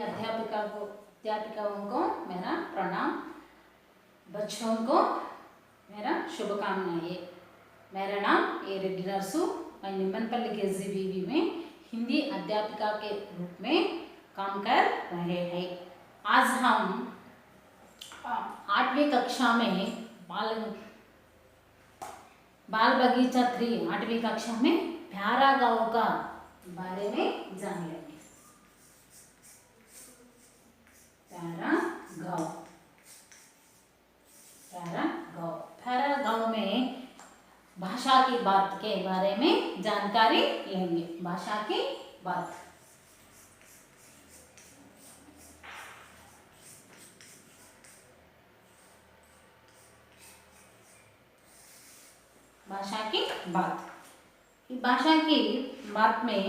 अध्यापिकाओं को मेरा प्रणाम। बच्चों को मेरा शुभकामनाएं। मेरा नाम ए रेड्डी नरसू। मैं निम्मनपल्ली KGBV में हिंदी अध्यापिका के रूप में काम कर रहे हैं। आज हम 8वीं कक्षा में बाल बगीचा 3 8वीं कक्षा में प्यारा गाँव का बारे में जान लेंगे। प्यारा गाँव में भाषा की बात के बारे में जानकारी लेंगे। भाषा की बात। भाषा की बात में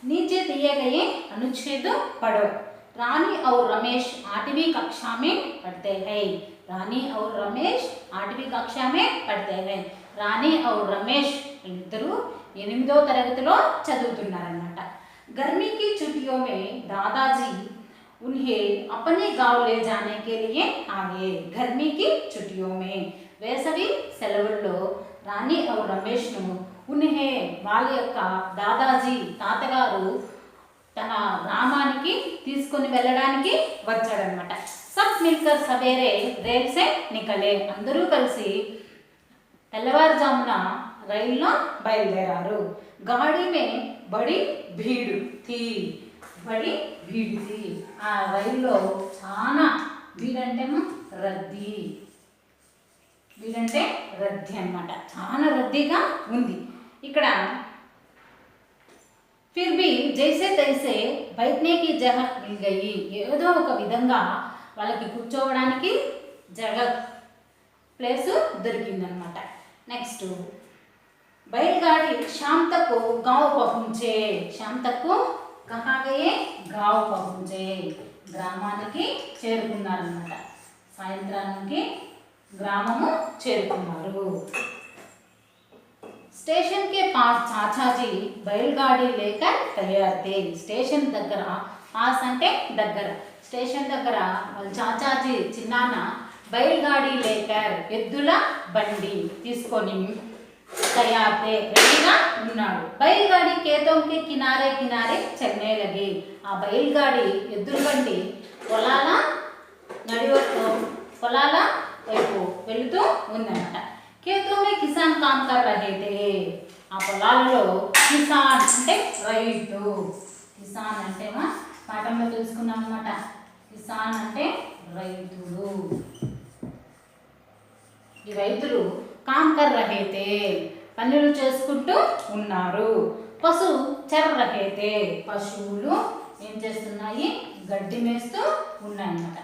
नीचे दिए गए अनुच्छेद पढ़ो। रानी और रमेश 8वीं कक्षा में पढ़ते हैं। रानी और रमेश 8वीं कक्षा में पढ़ते हैं। रानी और रमेश इద్దరు 8వ తరగతిలో చదువుతున్నారన్నమాట। गर्मी की छुट्टियों में दादाजी उन्हें अपने गांव ले जाने के लिए आए। गर्मी की छुट्टियों में వేసవి సెలవుల్లో రాణి और रमेश उन्हें వాళ్ళ యొక్క దాదాజీ తాతగారు తన గ్రామానికి తీసుకొని వెళ్ళడానికి వచ్చాడన్నమాట। सब मिलकर सवेरे रेल से निकले। అందరూ కలిసి తెల్లవారుజామున రైల్లో బయలుదేరారు। गाड़ी में बड़ी भीड़ थी। ఆ రైల్లో చాలా భీడ్ అంటే రద్దీ అన్నమాట। చాలా రద్దీగా ఉంది। ఇక్కడ फिर भी जैसे तैसे बैठने की जगह मिल गई। ఏదో ఒక విధంగా వాళ్ళకి కూర్చోవడానికి ప్లేస్ దొరికిందన్నమాట। నెక్స్ట్ बैलगाड़ी शाम तक गांव पहुंचे। शाम तक कहाँ गए? गांव पहुंचे। గ్రామానికి చేరుకున్నారన్నమాట। సాయంత్రానికి గ్రామము చేరుకున్నారు। स्टेशन के पास चाचा जी बैलगाड़ी लेकर तैयार थे। स्टेशन దగ్గర पास అంటే దగ్గర। స్టేషన్ దగ్గర వాళ్ళ చాచాజీ చిన్నాన్న बैलगाड़ी लेकर ఎద్దుల బండి తీసుకొని तैयार थे రెడీగా ఉన్నాడు। बैलगाड़ी खेतों के किनारे किनारे चलने लगी। ఆ बैलगाड़ी ఎద్దుల బండి పొలాల వైపు వెళుతూ ఉందన్నమాట। खेतों में किसान काम कर रहे थे। ఆ పొలాలలో కిసాన్ అంటే రైతు। కిసాన్ అంటే పాఠంలో తెలుసుకున్నాం అన్నమాట। కిసాన్ అంటే రైతులు। ఈ రైతులు काम कर रहे थे పనులు చేసుకుంటూ ఉన్నారు। పశు చర रहे थे పశువులు ఏం చేస్తున్నాయి? గడ్డి మేస్తూ ఉన్నాయన్నమాట।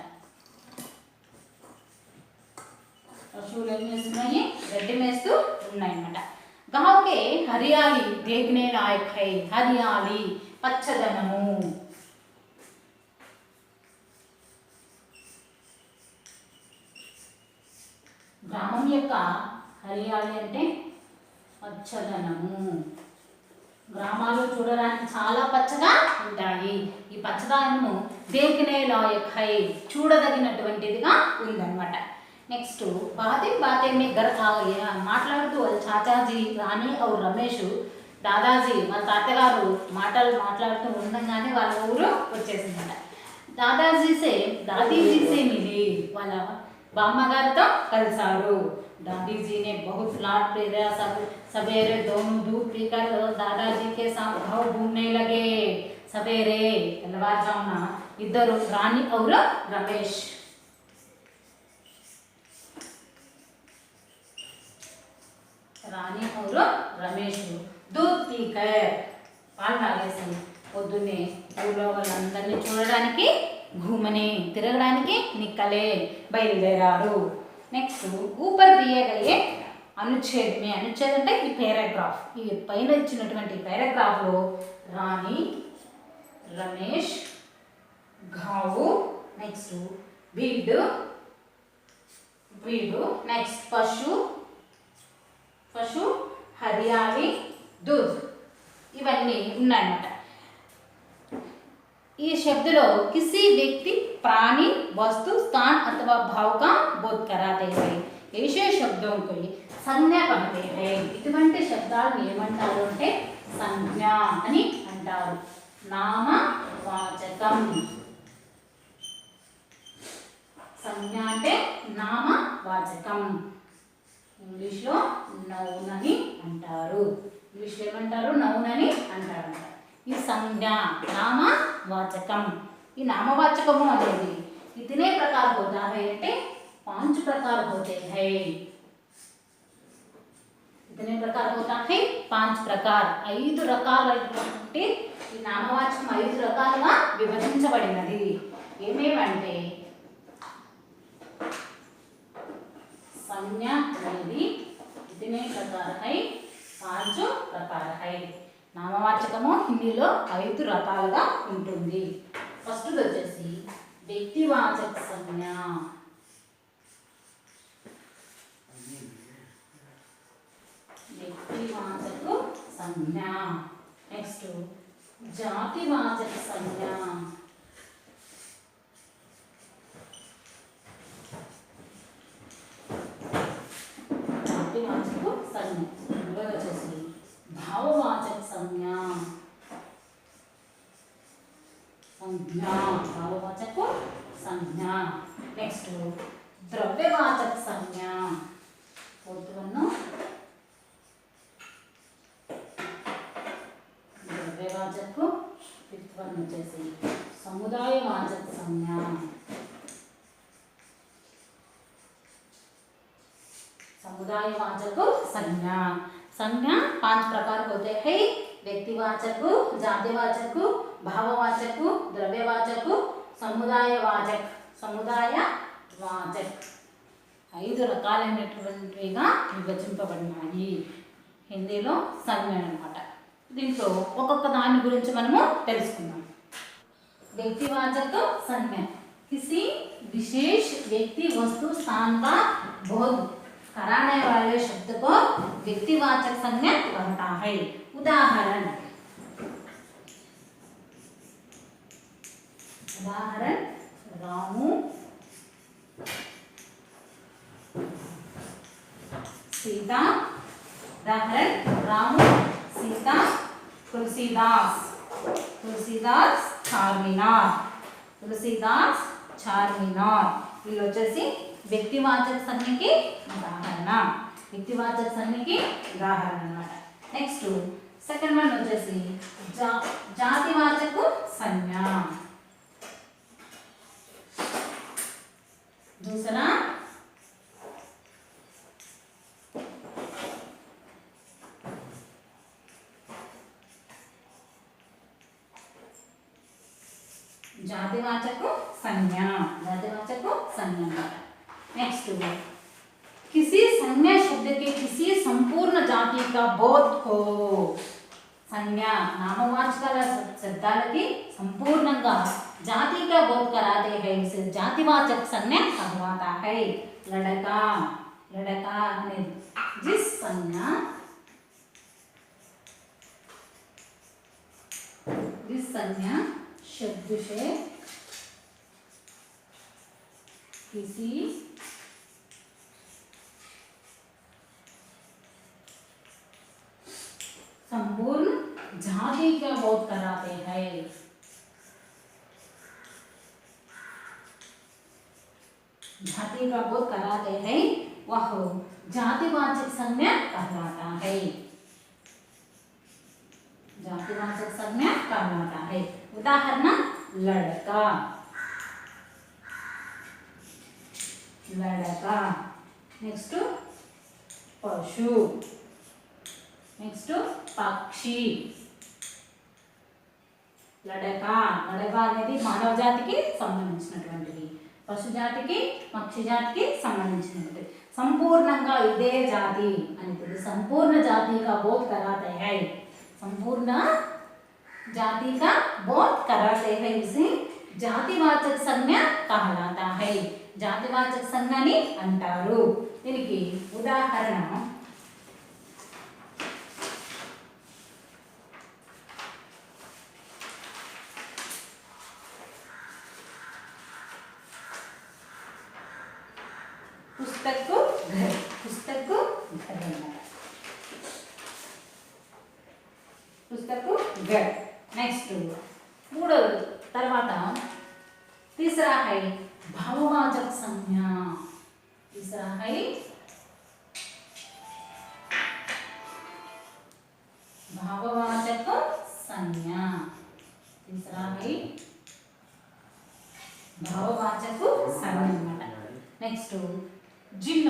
పశువులు ఏం చేస్తున్నాయి? గడ్డి మేస్తూ ఉన్నాయన్నమాట। गांव के हरियाली देखने लायक है। हरियाली పచ్చదనము। గ్రామం యొక్క హరియాలి అంటే పచ్చదనము। గ్రామాలు చూడడానికి చాలా పచ్చగా ఉంటాయి। ఈ పచ్చదనము देखने लायक है చూడదగినటువంటిదిగా ఉందన్నమాట। నెక్స్ట్ బాతే మే घर आ गया। మాట్లాడుతూ వాళ్ళ చాచాజీ రాణి और రమేష్ దాదాజీ వాళ్ళ తాతగారు మాట్లాడుతూ ఉండగానే వాళ్ళ ఊరు వచ్చేసిందట। दादीजी से मिली వాళ్ళ బామ్మగారితో కలిసారు। दादीजी ने बहुत लाड प्यार सवेरे दोनों दूध पीकर दादाजी के साथ गाँव घूमने लगे। सवेरे తెల్లవారుజామున ఇద్దరు రాణి और రమేష్ दूध पीकर పాలు తాగేసి పొద్దున్నే ఊళ్ళో వాళ్ళందరినీ చూడడానికి తిరగడానికి నిక్కలే బయలుదేరారు। నెక్స్ట్ ऊपर दिए गए अनुच्छेद में अनुच्छेद అంటే ఈ పారాగ్రాఫ్। ఈ పైన ఇచ్చినటువంటి పారాగ్రాఫ్ లో రాణి రమేష్ గావు నెక్స్ట్ వీడు నెక్స్ట్ పశు హరియాలి दूध ఇవన్నీ ఉన్నాయన్నమాట। ఈ शब्दలో किसी व्यक्ति प्राणी वस्तु स्थान अथवा भाव का बोध कराते हैं ऐसे शब्दों को संज्ञा कहते हैं ఇటువంటి శబ్దాలను ఏమంటారు అంటే సంజ్ఞ అని అంటారు నామవాచకం సంజ్ఞ అంటే నామవాచకం ఇంగ్లీష్లో నౌన్ అని అంటారు ఇంగ్లీష్లో ఏమంటారు నౌన్ అని అంటారు ఈ సంజ్ఞ नामवाचकम ये नामवाचकमो अनेदी कितने प्रकार होता है అంటే 5 प्रकार होते हैं कितने प्रकार होता है 5 प्रकार 5 రకాలైనటువంటి ఈ నామవాచకం 5 రకాలుగా విభజించబడినది ఏమేమంటే సంజ్ఞ అనేది कितने प्रकार है 5 प्रकार है నామవాచకము హిందీలో 5 రకాలుగా ఉంటుంది ఫస్ట్ వచ్చేసి వ్యక్తివాచక సంజ్ఞ వ్యక్తివాచక సంజ్ఞ నెక్స్ట్ జాతివాచక సంజ్ఞ జాతివాచక సంజ్ఞ రెండోది వచ్చేసి भाववाचक संज्ञा संज्ञा भाववाचक संज्ञा नेक्स्ट द्रव्यवाचक संज्ञा फोर्थ वन द्रव्यवाचक फिफ्थ वन వచ్చేసి समुदायवाचक संज्ञा समुदायवाचक संज्ञा संज्ञा 5 प्रकार होते हैं व्यक्तिवाचक जातिवाचक भाववाचक द्रव्यवाचक समुदायवाचक समुदायवाचक 5 రకాలైనటువంటివిగా విభజింపబడినాయి హిందీలో సంజ్ఞ అన్నమాట దీంట్లో ఒక్కొక్క దాని గురించి మనము తెలుసుకుందాం व्यक्तिवाचक संज्ञा किसी विशेष व्यक्ति वस्तु स्थान का बोध कराने वाले शब्द को व्यक्तिवाचक संज्ञा कहता है उदाहरण रामू सीता उदाहरण रामू सीता तुलसीदास तुलसीदास चार्मिनार వీళ్ళు వచ్చేసి వ్యక్తివాచక సంజ్ఞకి ఉదాహరణ వ్యక్తివాచక సంజ్ఞకి ఉదాహరణ అన్నమాట నెక్స్ట్ సెకండ్ వన్ వచ్చేసి జాతివాచక సంజ్ఞ दूसरा जातिवाचक संज्ञा नेक्स्ट किसी संज्ञा शब्द के किसी संपूर्ण जाति का बोध हो संज्ञा नामवाचकाల శబ్దాలకి సంపూర్ణంగా जाति का बोध कराते हैं इसे जातिवाचक संज्ञा कहलाता है लड़का ने जिस संज्ञा शब्द से किसी संपूर्ण जाति का बोध कराते हैं जाति का बोध कराते हैं वह जातिवाचक संज्ञा कहलाता है जातिवाचक संज्ञा कहलाता है उदाहरण लड़का नेक्स्ट पशु नेक्स्ट पक्षी लड़का అనేది మానవ జాతికి సంబంధించినటువంటిది పశు జాతికి పక్షి జాతికి సంబంధించినటువంటిది సంపూర్ణంగా ఇదే జాతి అనేది సంపూర్ణ జాతి का बोध कराते हैं संपूर्ण जाति का बोध कराते हैं इसे जातिवाचक संज्ञा कहलाता है जातिवाचक संज्ञानी अंटारू దీనికి ఉదాహరణ पुस्तक घर, पुस्तक घर अన్నమాట. पुस्तक घर. नेक्स्ट మూడవది తర్వాత तीसरा है भाववाचक संज्ञा. तीसरा है भाववाचक संज्ञा. तीसरा है भाववाचक संज्ञा. नेक्स्ट जिन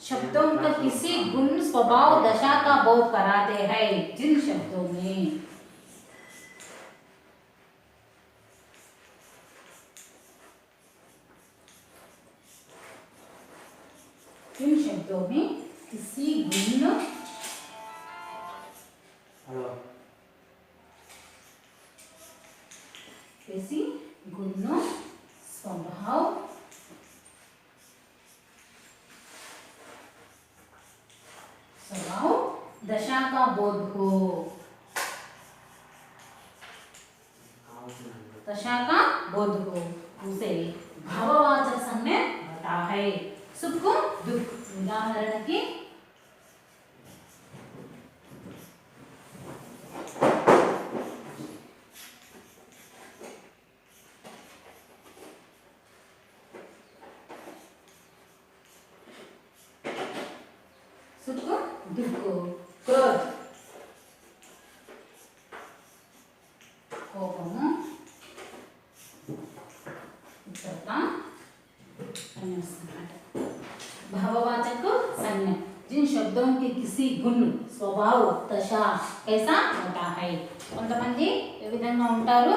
शब्दों का किसी गुण स्वभाव दशा का बोध कराते हैं. जिन शब्दों में किसी गुण किसी गुण स्वभाव दशा का बोध हो. दशा का बोध हो उसे भाववाचक संज्ञा होता है. सुख दुख. उदाहरण की सुख दुख. क्रोध కోపము भाववाचक संज्ञा. जिन शब्दों के किसी गुण स्वभाव दशा कैसा होता है. కొంతమంది ఏ విధంగా ఉంటారు,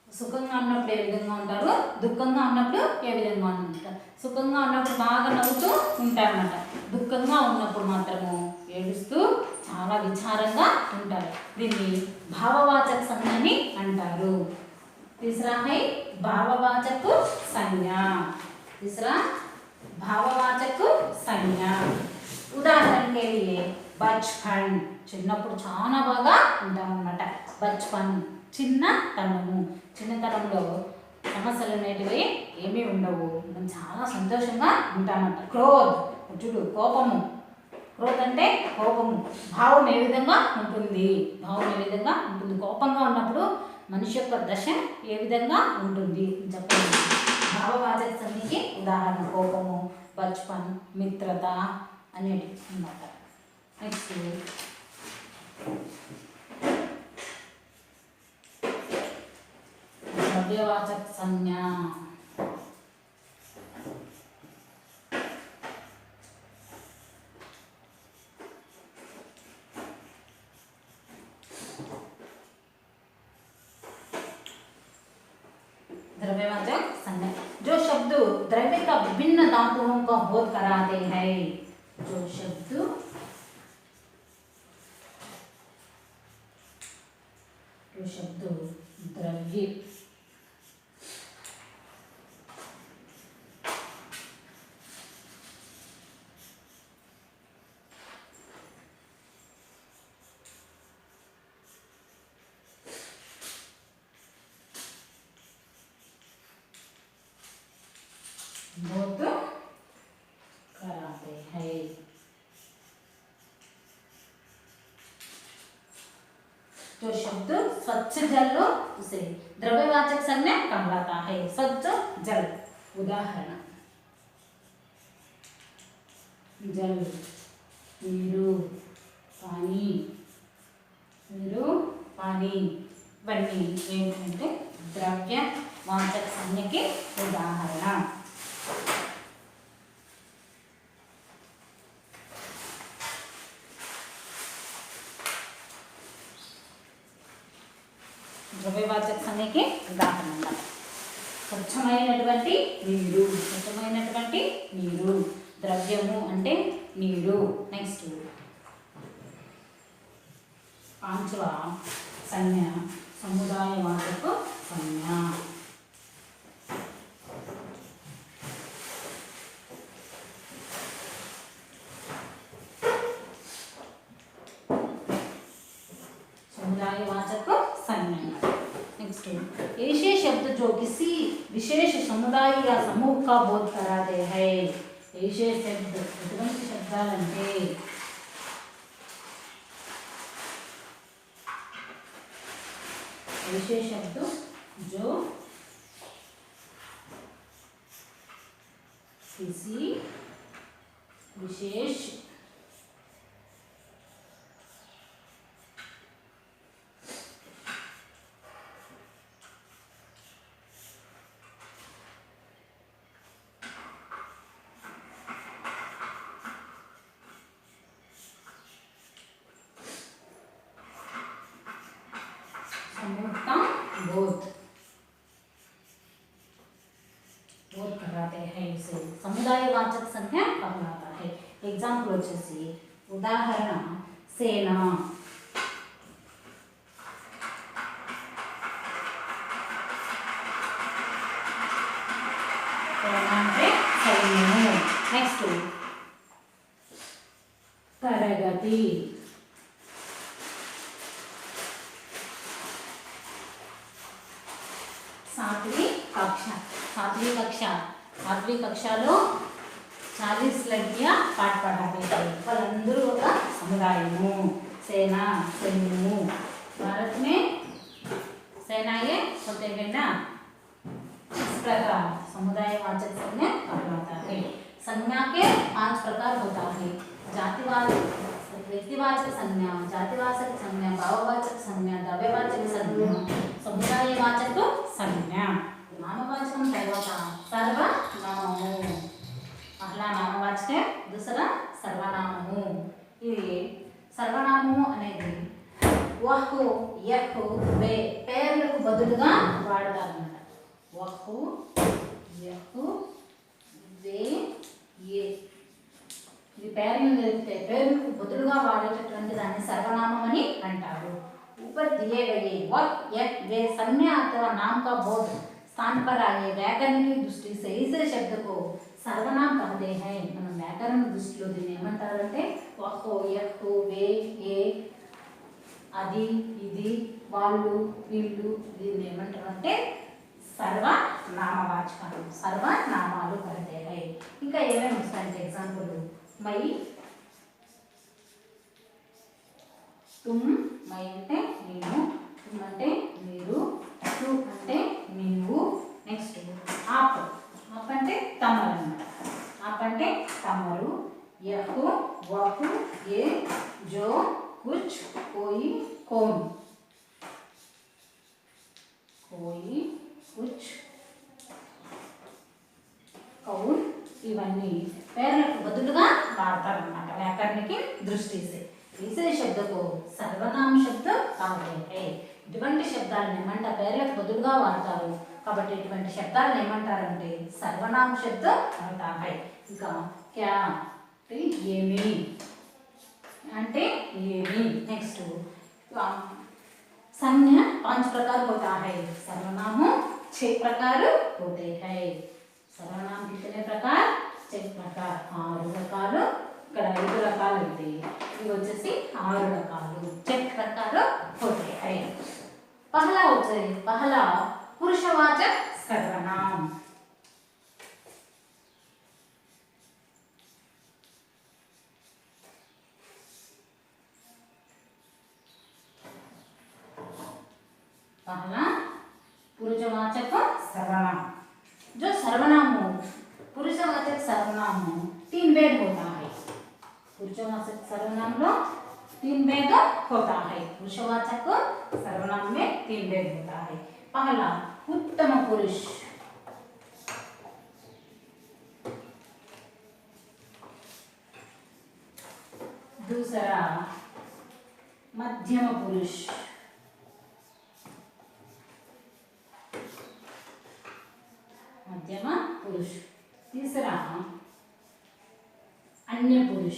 సుఖంగా ఉన్నప్పుడు ఏ విధంగా ఉంటారు, దుఃఖంగా ఉన్నప్పుడు ఏ విధంగా ఉంటారు. సుఖంగా ఉన్నప్పుడు బాగా నవ్వుతూ ఉంటారన్నమాట. దుఃఖంగా ఉన్నప్పుడు మాత్రము ఏడుస్తూ చాలా విచారంగా ఉంటారు. దీన్ని భావవాచక సంజ్ఞని అంటారు. तीसरा है भाववाचक संज्ञा. तीसरा भाववाचक संज्ञा. उदाहरण के लिए बचपन. చిన్నప్పుడు చాలా బాగా ఉంటామన్నమాట. బచ్పన్ చిన్నతనము. చిన్నతనంలో సమస్యలు అనేటివి ఏమీ ఉండవు, మనం చాలా సంతోషంగా ఉంటామన్నమాట. క్రోధ్ చూడు కోపము. క్రోధ్ అంటే కోపము. భావం ఏ విధంగా ఉంటుంది, భావం ఏ విధంగా ఉంటుంది. కోపంగా ఉన్నప్పుడు మనిషి యొక్క దశ ఏ విధంగా ఉంటుంది చెప్పండి. భావవాచక సంజ్ఞకి ఉదాహరణ కోపము, బచ్పన్, మిత్రత అనేటివి అన్నమాట. నెక్స్ట్ ద్రవ్యవాచక సంజ్ఞ. द्रव्यवाचक संज्ञा जो शब्द द्रव्य का विभिन्न धातुओं का बोध कराते हैं. जो शब्द द्रव्य बोध कराते हैं. जो शब्द स्वच्छ जल उसे द्रव्यवाचक संज्ञा कहलाता है. स्वच्छ जल. उदाहरण जल नीरू पानी. नीरू पानी ఇవన్నీ ఏంటంటే ద్రవ్యవాచక సంజ్ఞకి ఉదాహరణ. ద్రవ్యవాచక సంజ్ఞకి ఉదాహరణ స్వచ్ఛమైనటువంటి నీరు. స్వచ్ఛమైనటువంటి నీరు. ద్రవ్యము అంటే నీరు. నెక్స్ట్ పాంచవ సంజ్ఞ సముదాయవాచక సంజ్ఞ. समुदायवाचक संज्ञा. नेक्स्ट ऐसे शब्द जो किसी विशेष समुदाय या समूह का बोध कराते हैं. ऐसे शब्द ఎటువంటి శబ్దాలంటే ऐसे शब्द जो किसी विशेष समूहता बोध कराते हैं इसे समुदायवाचक संज्ञा कहलाता है एग्जांपल వచ్చేసి ఉదాహరణ సేన అంటే సైన్యము నెక్స్ట్ తరగతి सातवीं कक्षा लो 40 लड़कियां पाठ पढ़ा रही थी వాళ్ళందరూ ఒక సముదాయము सेना सैन्यము भारत में सेनाएं होते हैं ना इस प्रकार समुदायवाचक संज्ञा कहलाता है संज्ञा के 5 प्रकार होता है जातिवाचक व्यक्तिवाचक संज्ञा जातिवाचक संज्ञा भाववाचक संज्ञा द्रव्यवाचक संज्ञा समुदायवाचक संज्ञा नामवाचकం తర్వాత సర్వనామము పహలా నామవాచకం दूसरा సర్వనామము ఇది సర్వనామము అనేది వహు యహు వే పేర్లకు బదులుగా వాడతారన్నమాట వహు యహు వే ఏ ఇది పేర్లకు బదులుగా వాడేటటువంటి దాన్ని సర్వనామం అని అంటారు ऊपर दिए गए वह यह वे संज्ञा अथवा नाम का बोध स्थान पर आए व्याकरण की दृष्टि से इस शब्द को सर्वनाम कहते हैं మనం వ్యాకరణ దృష్టిలో దీన్ని ఏమంటారంటే వహు యహు వే ఏ అది ఇది వాళ్ళు వీళ్ళు దీన్ని ఏమంటారంటే సర్వనామవాచకాలు సర్వనామాలు कहते हैं ఇంకా ఏమేమి వస్తాయంటే ఎగ్జాంపుల్ మై तुम మై అంటే నేను तुम అంటే మీరు तू అంటే నీవు నెక్స్ట్ आप అంటే తమరు అన్నమాట आप అంటే తమరు यह वह ये जो कुछ कोई कौन कोई कुछ कौन ఇవన్నీ పేర్లకు బదులుగా వాడతారన్నమాట వ్యాకరణకి దృష్టి से इसे शब्द को सर्वनाम शब्द कहते हैं ఇటువంటి శబ్దాలను ఏమంటారు పేర్లకు బదులుగా వాడతారు కాబట్టి ఇటువంటి శబ్దాలను ఏమంటారంటే సర్వనామ శబ్ద అవుతా है ఇంకా क्या అంటే ఏమి అంటే ఏమి నెక్స్ట్ संज्ञा 5 प्रकार होता है सर्वनाम 6 प्रकार होते हैं सर्वनाम कितने प्रकार 6 प्रकार 6 రకాలు ఇక్కడ 5 రకాలు ఉంటాయి ఇవి వచ్చేసి 6 రకాలు 6 प्रकार होते हैं पहला पुरुषवाचक सर्वनाम पहला पुरुषवाचक सर्वनाम जो सर्वनाम पुरुषवाचक सर्वनाम 3 भेद होता है पुरुषवाचक सर्वनाम लो 3 भेद होता है पुरुषवाचक सर्वनाम में 3 भेद होता है पहला उत्तम पुरुष दूसरा मध्यम पुरुष मध्यम पुरुष तीसरा अन्य पुरुष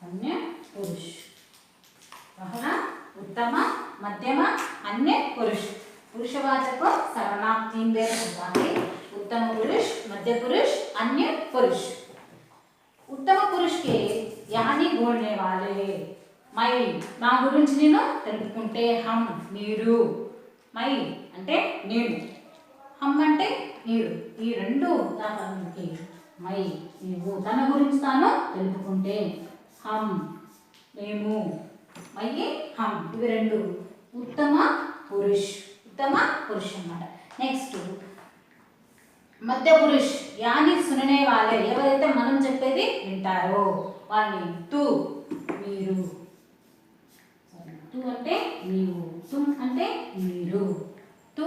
अन्य पुरुष पहला उत्तम मध्यम अन्य पुरुष पुरुषवाचक सर्वनाम 3 भेद होता है उत्तम पुरुष मध्य पुरुष अन्य पुरुष उत्तम पुरुष के यानी बोलने वाले मैं ना गुరించి నేను తెలుపుకుంటే हम మీరు మై అంటే నేను, హమ్ అంటే మీరు. ఈ రెండు ఉదాహరణకి మై నీవు తన గురించి తాను తెలుపుకుంటే హమ్ మేము, మై హమ్ ఇవి రెండు ఉత్తమ పురుష్ అన్నమాట. నెక్స్ట్ మధ్య పురుష్ యాని సుననే వాళ్ళే ఎవరైతే మనం చెప్పేది వింటారో వాళ్ళని తు మీరు, తు అంటే నీవు, తుమ్ అంటే మీరు, తు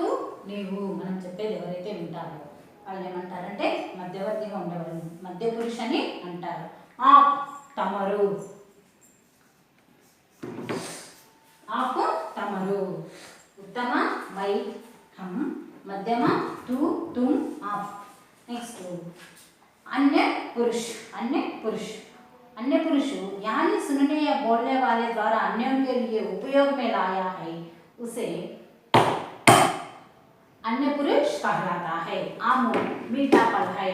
నీవు మనం చెప్పేది ఎవరైతే వింటారో వాళ్ళు ఏమంటారంటే మధ్యవర్తిగా ఉండేవాళ్ళు మధ్య పురుష్ అని అంటారు. ఆప్ తమరు, ఆప్ తమరు, ఉత్తమ మై హమ్, మధ్యమ తు तुम आप. नेक्स्ट अन्य पुरुष यानी सुनने या बोलने वाले द्वारा अन्यों के लिए उपयोग में लाया है उसे अन्य पुरुष कहलाता है. आमो मीठा फल है,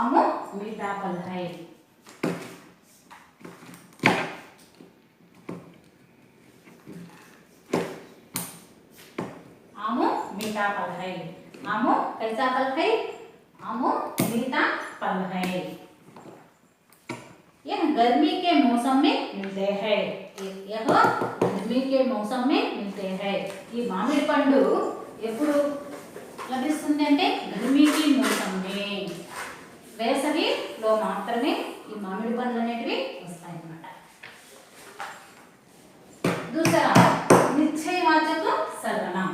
आमो मीठा फल है. आमो मीठा फल है, आमो कैसा फल है, आमो मीठा फल है. यह गर्मी के मौसम में मिलते हैं, यह गर्मी के मौसम में मिलते हैं. ఈ మామిడి పండు ఎప్పుడు లభిస్తుంది అంటే గర్మీకి మౌసమే, వేసవిలో మాత్రమే ఈ మామిడి పండ్లు అనేటివి వస్తాయి అన్నమాట. दूसरा निश्चयवाचक सर्वनाम.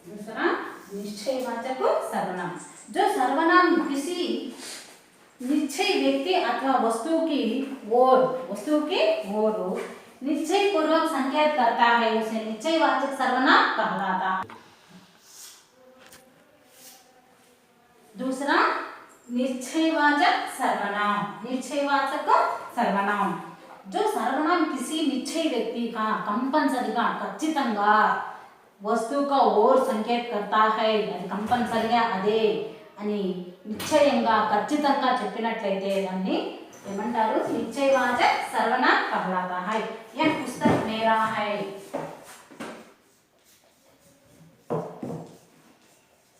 दूसरा निश्चयवाचक सर्वनाम. जो सर्वनाम किसी निश्चय व्यक्ति अथवा वस्तु की ओर निश्चय पूर्वक संकेत करता है उसे निश्चयवाचक सर्वनाम कहलाता है. दूसरा निश्चयवाचक सर्वनाम जो सर्वनाम किसी निश्चय व्यक्ति का कंपल्सरीगा ఖచ్చితంగా వస్తువుగా ఓర్ సంకేత కర్తా హై అది కంపల్సరిగా అదే అని నిశ్చయంగా ఖచ్చితంగా చెప్పినట్లయితే దాన్ని ఏమంటారు నిశ్చయవాచక సర్వనామ कहलाता है. यह पुस्तक मेरा है,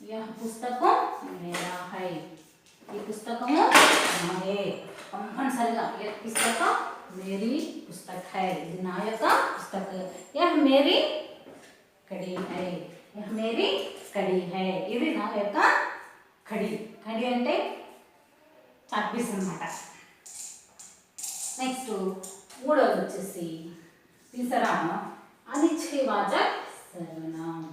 यह पुस्तक मेरा है, ఈ పుస్తకము నాదే కంపల్సరిగా ये पुस्तक मेरी पुस्तक है ఇది నా యొక్క పుస్తకం. यह मेरी कड़ी है, यह मेरी कड़ी है ఇది నా యొక్క కడి. కడి అంటే చాక్పీస్ అన్నమాట. నెక్స్ట్ మూడవది వచ్చేసి తీసరా అనిశ్చయవాచక సర్వనామం.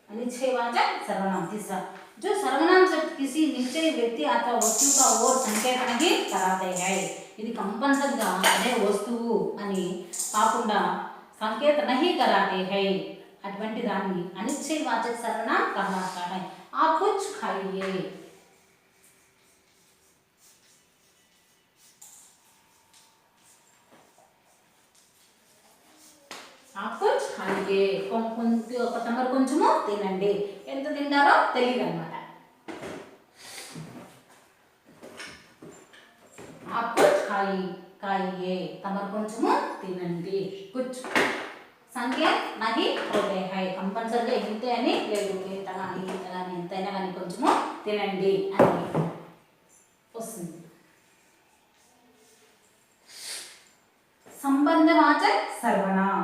अनिश्चयवाचक सर्वनाम. तीसरा जो सर्वनाम शब्द किसी निश्चय व्यक्ति अथवा वस्तु का ओर संकेत नहीं कराते हैं ఇది కంపల్సరిగా అదే వస్తువు అని కాకుండా సంకేత नहीं कराते हैं అటువంటి దాన్ని అనిశ్చయవాచక सर्वनाम कहलाता है. आप कुछ खाइए, आप कुछ खाइए తమరు కొంచెము తినండి. ఎంత తింటారో తెలియదు అన్నమాట. आप कुछ खाइए తమరు కొంచెము తినండి. कुछ సంఖ్య नहीं होते हैं కంపల్సరిగా ఇంతే అని లేదు, ఇంత కానీ ఎంతైనా కానీ కొంచెము తినండి అని వస్తుంది. संबंधवाचक सर्वनाम.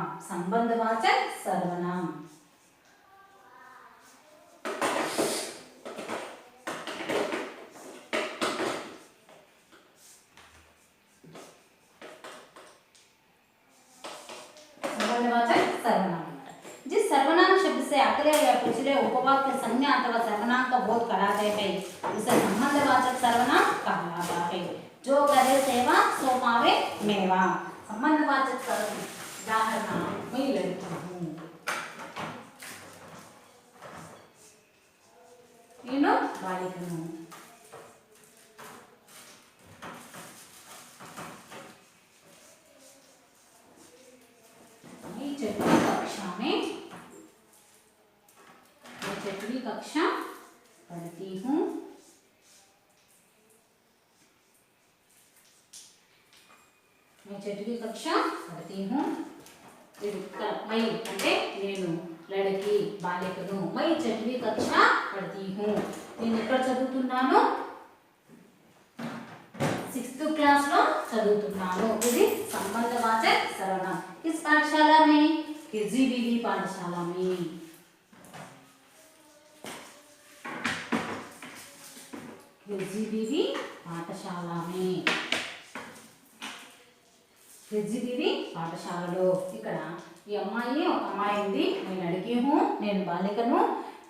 जिस सर्वनाम शब्द से अगले या पिछले उपवाक्य संज्ञा अथवा सर्वनाम का बोध कराते हैं उसे संबंधवाचक सर्वनाम कहलाता है. जो करे सेवा सो पावे मेवा. संबंधवाचक सर्वनाम उदाहरण मैं लेता हूँ. బాలికను छठवीं कक्षा में मैं छठवीं कक्षा पढ़ती हूँ। मैं छठवीं कक्षा पढ़ती हूँ। मैं అంటే నేను లड़की బాలికను मैं छठवीं कक्षा पढ़ती हूँ। నేను ఎక్కడ చదువుతున్నాను? 6th क्लास లో చదువుతున్నాను। ఇది సంబంధవాచక సర్వనామం। किस पाठशाला में? केजीबीवी पाठशाला में। केजीबीवी पाठशाला में। केजीबीवी పాఠశాలలో ఇక్కడ ఈ అమ్మాయి ఒక అమ్మాయి ఉంది। నేను లड़की हूँ, నేను బాలికను।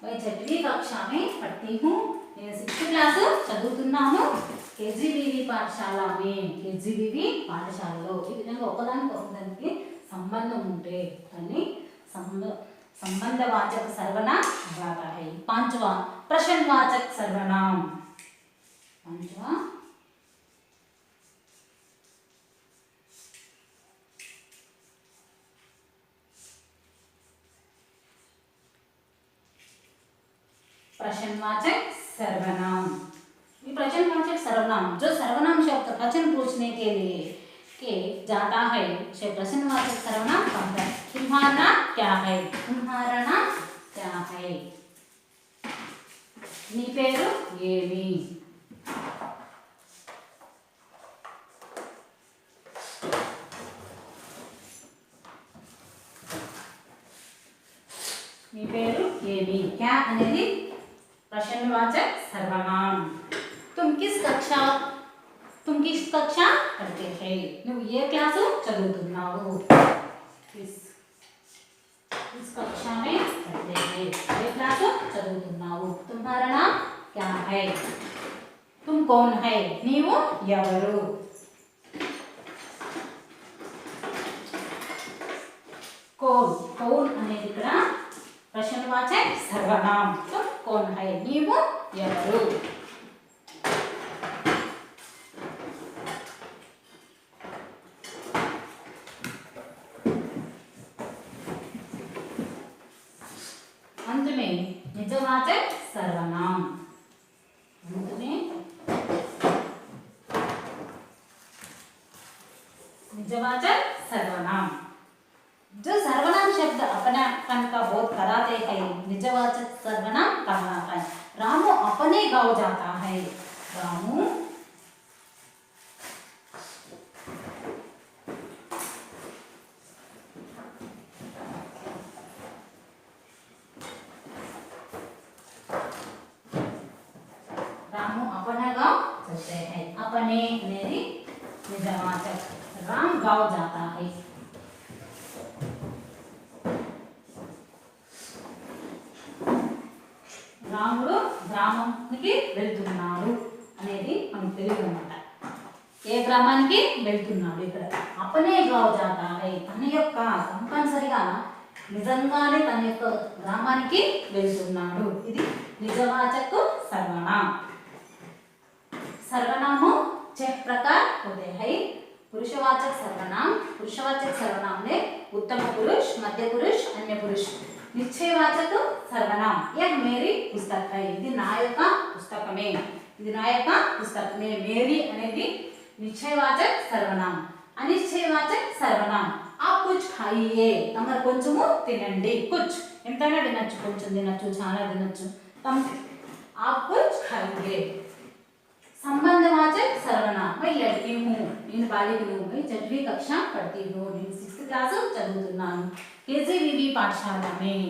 मैं छठवीं कक्षा में पढ़ती हूँ। నేను 6th క్లాస్ చదువుతున్నాను। కేజీబీవి పాఠశాల మే కేజీబీవి పాఠశాలలో ఈ విధంగా ఒకదానికి ఒకదానికి సంబంధం ఉంటే దాన్ని संबंधवाचक सर्वनाम कहलाता है। 5वां प्रश्नवाचक सर्वनाम। 5वां प्रश्नवाचक सर्वनाम। ये प्रश्नवाचक सर्वनाम जो सर्वनाम शब्द प्रश्न पूछने के लिए के जाता है उसे प्रश्नवाचक सर्वनाम कहते हैं। तुम्हारा नाम क्या है? तुम्हारा नाम क्या है? नी पेरू ఏమి? నీ పేరు ఏమి? क्या అనేది प्रश्नवाचक सर्वनाम। तुम किस कक्षा पढ़ते हैं? నువ్వు ఏ క్లాసు చదువుతున్నావు? किस कक्षा में पढ़ते हैं? ఏ క్లాసు చదువుతున్నావు? तुम्हारा नाम क्या है? तुम कौन है? నీవు ఎవరు? कौन అనేది ఇక్కడ प्रश्नवाचक सर्वनाम। तुम कौन है? నీవు ఎవరు? अंत में निजवाचक सर्वनाम। अंत में निजवाचक सर्वनाम। जो सर्वनाम शब्द अपनापन का बोध कराते हैं निजवाचक सर्वनाम कहलाता है। रामू अपने गाँव जाता है। रामू अपना गाँव चलते हैं। अपने అనేది निजवाचक। राम गाँव जाता है। రాముడు గ్రామానికి వెళ్తున్నాడు అనేది మనకు తెలియదు అన్నమాట। ఏ గ్రామానికి వెళ్తున్నాడు? ఇక్కడ అపనే గావ్ జాతా హై తన యొక్క కంపల్సరిగా నిజంగానే తన యొక్క గ్రామానికి వెళ్తున్నాడు। ఇది निजवाचक सर्वनाम। सर्वनाम 6 प्रकार होते हैं। पुरुषवाचक सर्वनाम में उत्तम पुरुष, मध्य पुरुष, अन्य पुरुष। निश्चयवाचक सर्वनाम यह मेरी पुस्तक है। ఇది నా యొక్క పుస్తకమే। ఇది నా యొక్క పుస్తకమే। మేరీ అనేది నిశ్చయవాచक सर्वनाम। అనిశ్చయవాచक सर्वनाम आप कुछ खाइए తమరు కొంచెము తినండి। कुछ ఎంతైనా తినొచ్చు, కొంచెం తినొచ్చు, చాలా తినొచ్చు। आप कुछ खाइए। संबंधवाचक सर्वनाम मैं लड़की हूँ, నేను బాలికను। मैं 6वीं कक्षा पढ़ती हूँ, నేను 6th क्लास చదువుతున్నాను। केजीबीवी पाठशाला में।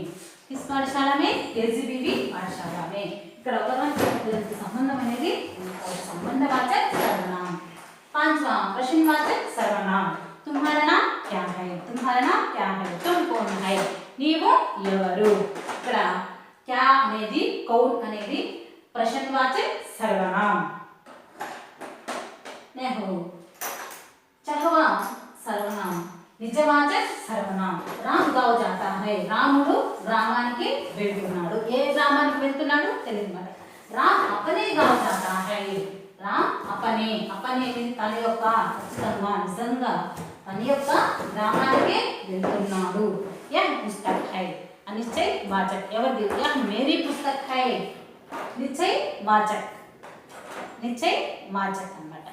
किस पाठशाला में? केजीबीवी पाठशाला में। ఇక్కడ ఒకదానికి సంబంధం అనేది संबंधवाचक सर्वनाम। 5वां प्रश्नवाचक सर्वनाम। तुम्हारा नाम क्या है? तुम्हारा नाम क्या है? तुम कौन है? నీవు ఎవరు? ఇక్కడ क्या అనేది कौन అనేది प्रश्नवाचक सर्वनाम। छठवां सर्वनाम निजवाचक सर्वनाम। राम गाँव जाता है। రాముడు గ్రామానికి వెళ్తున్నాడు। ఏ గ్రామానికి వెళ్తున్నాడు తెలియదు మరి। राम अपने गांव जाता है राम अपने अपने తన యొక్క ఖచ్చితంగా నిజంగా తన యొక్క గ్రామానికి వెళ్తున్నాడు यह पुस्तक है निश्चय वाचक ఎవరిది यह मेरी पुस्तक है निश्चय वाचक అన్నమాట